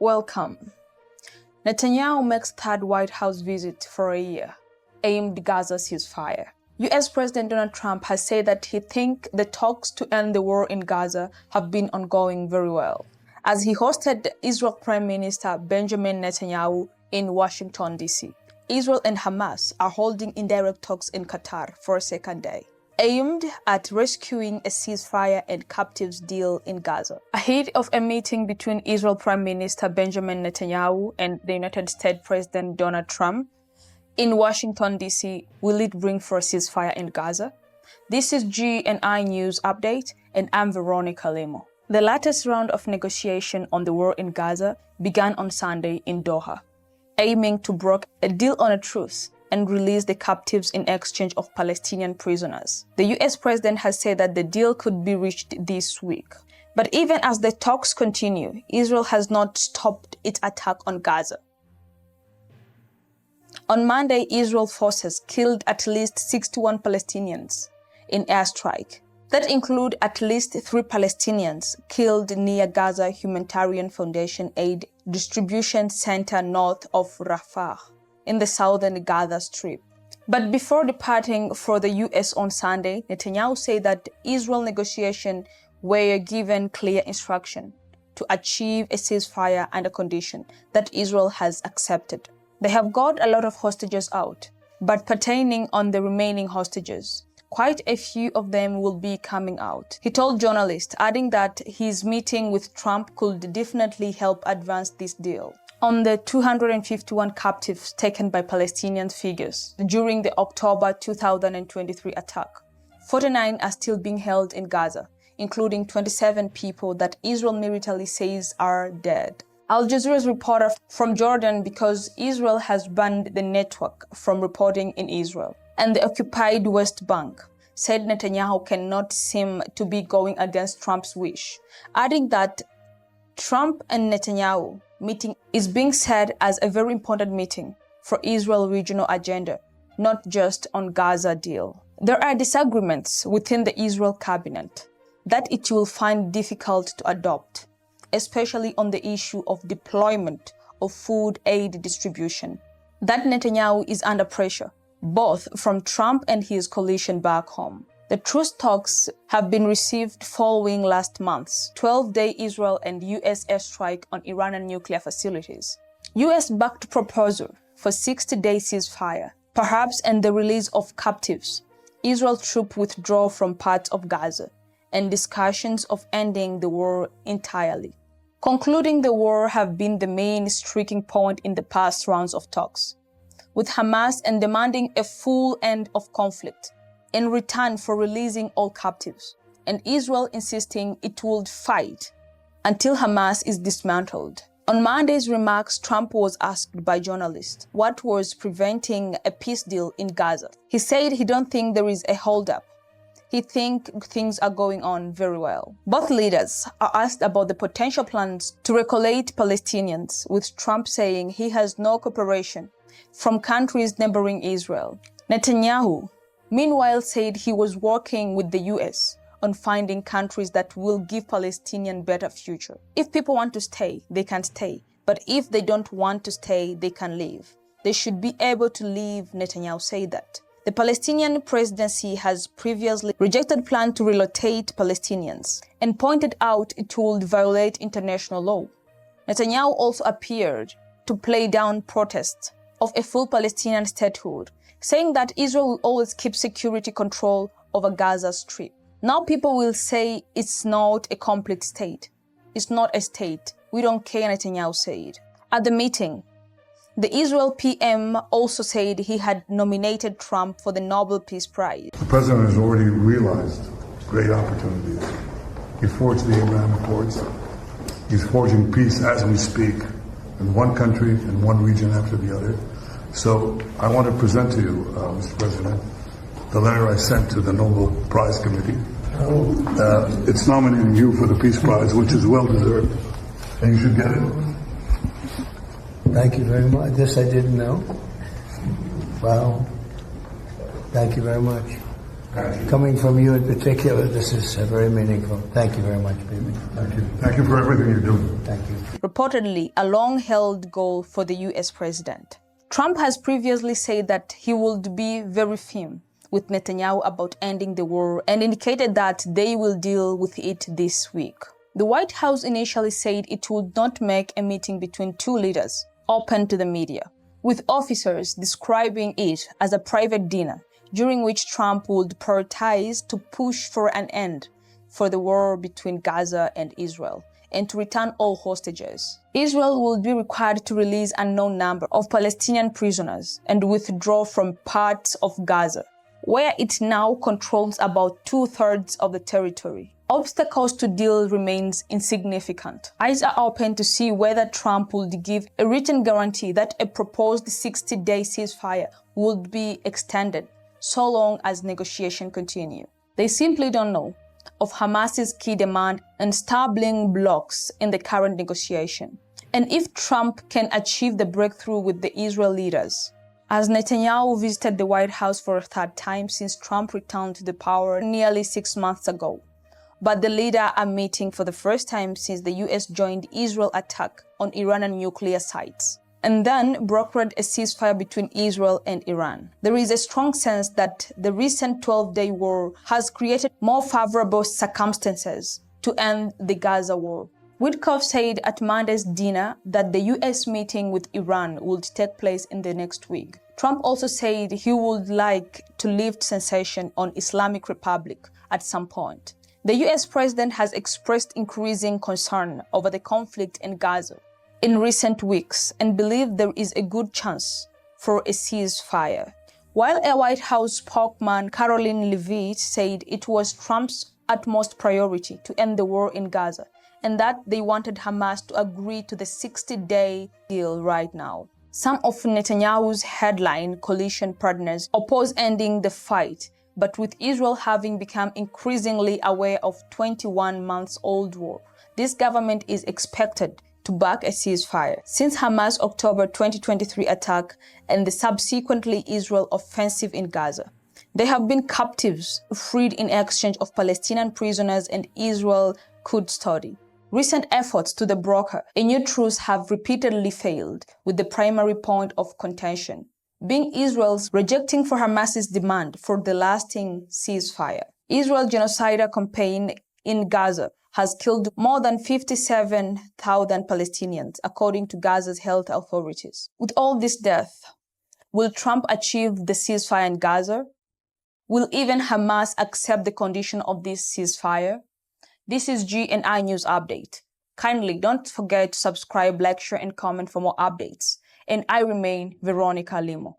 Welcome. Netanyahu makes third White House visit for a year, aimed Gaza ceasefire. US President Donald Trump has said that he thinks the talks to end the war in Gaza have been ongoing very well, as he hosted Israel Prime Minister Benjamin Netanyahu in Washington, D.C. Israel and Hamas are holding indirect talks in Qatar for a second day, aimed at rescuing a ceasefire and captives deal in Gaza. Ahead of a meeting between Israel Prime Minister Benjamin Netanyahu and the United States President Donald Trump in Washington, D.C., will it bring for a ceasefire in Gaza? This is G&I News Update, and I'm Veronica Lemo. The latest round of negotiation on the war in Gaza began on Sunday in Doha, aiming to broker a deal on a truce and release the captives in exchange of Palestinian prisoners. The US president has said that the deal could be reached this week. But even as the talks continue, Israel has not stopped its attack on Gaza. On Monday, Israel forces killed at least 61 Palestinians in airstrike. That include at least 3 Palestinians killed near Gaza Humanitarian Foundation Aid Distribution Center north of Rafah, in the southern Gaza Strip. But before departing for the US on Sunday, Netanyahu said that Israel negotiations were given clear instruction to achieve a ceasefire under condition that Israel has accepted. They have got a lot of hostages out, but pertaining on the remaining hostages, quite a few of them will be coming out, he told journalists, adding that his meeting with Trump could definitely help advance this deal. On the 251 captives taken by Palestinian figures during the October 2023 attack, 49 are still being held in Gaza, including 27 people that Israel militarily says are dead. Al Jazeera's reporter from Jordan, because Israel has banned the network from reporting in Israel and the occupied West Bank, said Netanyahu cannot seem to be going against Trump's wish, adding that Trump and Netanyahu meeting is being said as a very important meeting for Israel regional agenda, not just on Gaza deal. There are disagreements within the Israel cabinet that it will find difficult to adopt, especially on the issue of deployment of food aid distribution. That Netanyahu is under pressure, both from Trump and his coalition back home. The truce talks have been received following last month's 12-day Israel and US airstrike on Iranian nuclear facilities. US-backed proposal for 60-day ceasefire, perhaps, and the release of captives, Israel troop withdrawal from parts of Gaza, and discussions of ending the war entirely. Concluding the war have been the main striking point in the past rounds of talks, with Hamas and demanding a full end of conflict in return for releasing all captives, and Israel insisting it would fight until Hamas is dismantled. On Monday's remarks, Trump was asked by journalists what was preventing a peace deal in Gaza. He said he don't think there is a holdup. He thinks things are going on very well. Both leaders are asked about the potential plans to relocate Palestinians, with Trump saying he has no cooperation from countries neighboring Israel. Netanyahu, meanwhile, said he was working with the US on finding countries that will give Palestinians better future. If people want to stay, they can stay. But if they don't want to stay, they can leave. They should be able to leave, Netanyahu said that. The Palestinian presidency has previously rejected plan to relocate Palestinians and pointed out it would violate international law. Netanyahu also appeared to play down protests of a full Palestinian statehood, saying that Israel will always keep security control over Gaza Strip. Now people will say it's not a complete state. It's not a state. We don't care, Netanyahu said. At the meeting, the Israel PM also said he had nominated Trump for the Nobel Peace Prize. The president has already realized great opportunities. He forged the Abraham Accords. He's forging peace as we speak, in one country, in one region after the other. So I want to present to you, Mr. President, the letter I sent to the Nobel Prize Committee. It's nominating you for the Peace Prize, which is well deserved, and you should get it. Thank you very much. This I didn't know. Wow. Thank you very much. Coming from you in particular, this is very meaningful. Thank you very much, baby. Thank you. Thank you for everything you're doing. Thank you. Reportedly, a long-held goal for the US president. Trump has previously said that he would be very firm with Netanyahu about ending the war and indicated that they will deal with it this week. The White House initially said it would not make a meeting between two leaders open to the media, with officers describing it as a private dinner during which Trump would prioritize to push for an end for the war between Gaza and Israel and to return all hostages. Israel will be required to release an unknown number of Palestinian prisoners and withdraw from parts of Gaza, where it now controls about 2/3 of the territory. Obstacles to deal remains insignificant. Eyes are open to see whether Trump would give a written guarantee that a proposed 60-day ceasefire would be extended so long as negotiations continue. They simply don't know of Hamas's key demand and stumbling blocks in the current negotiation, and if Trump can achieve the breakthrough with the Israel leaders. As Netanyahu visited the White House for a third time since Trump returned to the power nearly 6 months ago, but the leaders are meeting for the first time since the US joined Israel's attack on Iranian nuclear sites, and then brokered a ceasefire between Israel and Iran. There is a strong sense that the recent 12-day war has created more favorable circumstances to end the Gaza war. Witkoff said at Monday's dinner that the US meeting with Iran would take place in the next week. Trump also said he would like to lift sanctions on Islamic Republic at some point. The US president has expressed increasing concern over the conflict in Gaza in recent weeks and believed there is a good chance for a ceasefire. While a White House spokesman, Caroline Leavitt, said it was Trump's utmost priority to end the war in Gaza and that they wanted Hamas to agree to the 60-day deal right now. Some of Netanyahu's headline coalition partners oppose ending the fight, but with Israel having become increasingly aware of 21-month-old war, this government is expected to back a ceasefire. Since Hamas' October 2023 attack and the subsequently Israel offensive in Gaza, they have been captives freed in exchange of Palestinian prisoners and Israel custody. Recent efforts to broker a new truce have repeatedly failed, with the primary point of contention being Israel's rejecting for Hamas's demand for the lasting ceasefire. Israel's genocidal campaign in Gaza has killed more than 57,000 Palestinians, according to Gaza's health authorities. With all this death, will Trump achieve the ceasefire in Gaza? Will even Hamas accept the condition of this ceasefire? This is GNI News Update. Kindly don't forget to subscribe, like, share, and comment for more updates. And I remain Veronica Limo.